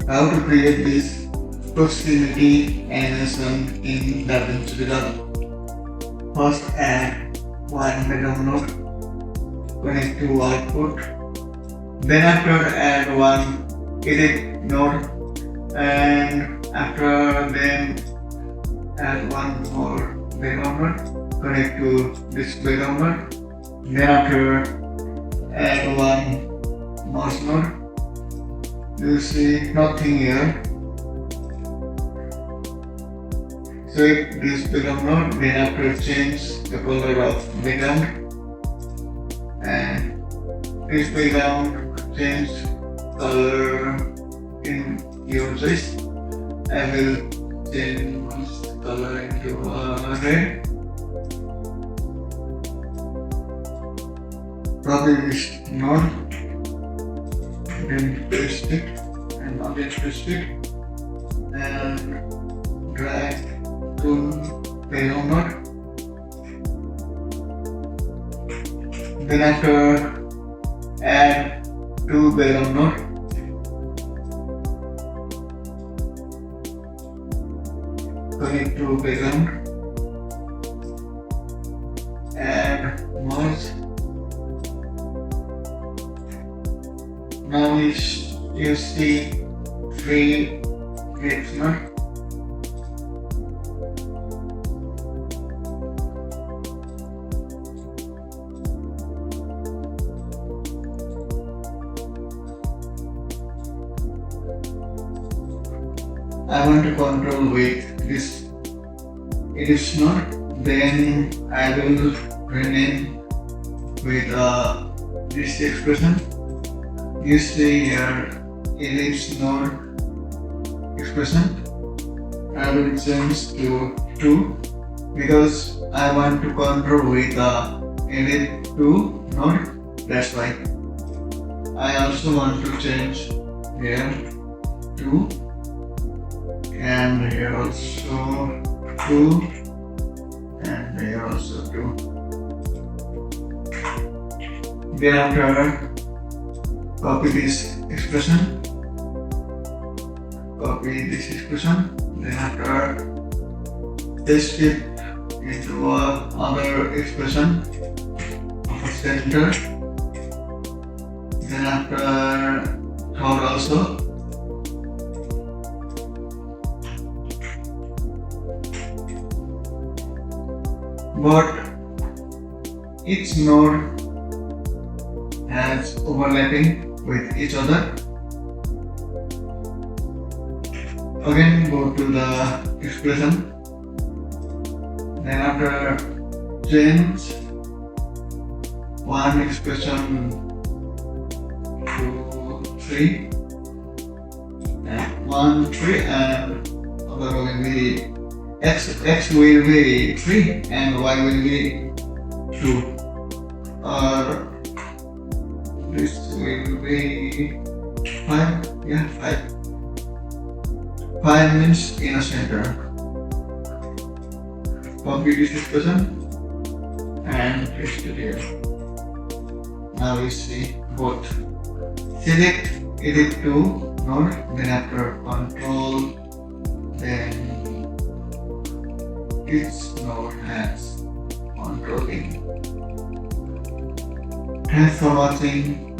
how to create this proximity animation in DaVinci Resolve. First add one background node, connect to output. Then after add one edit node, and after then add one more background node, connect to this background node. Then after add one mouse node. You see nothing here. Select this background node, then after change the color of background, and this background change color in your choice. I will change color into red. Copy this node, then paste it, and again paste it, and drag to background node. Then after add two background node. Connect to background, add merge. Now you see three clips now. I want to control with this edit node, then I will rename with this expression. You see here ellipse node expression. I will change to 2 because I want to control with edit 2 node. That's why. I also want to change here 2, and here also 2, and here also 2. Then after copy this expression, then after paste it into other expression of a center, then after third also, but each node has overlapping with each other. Again go to the expression, then after change one expression to 3, and 1, 3, and other will be x will be 3 and y will be 2, or this will be 5, yeah, 5. 5 means in a center. Copy this expression and paste it here. Now we see both. Select edit to node, then after control, then each node has controlling. Thanks for watching.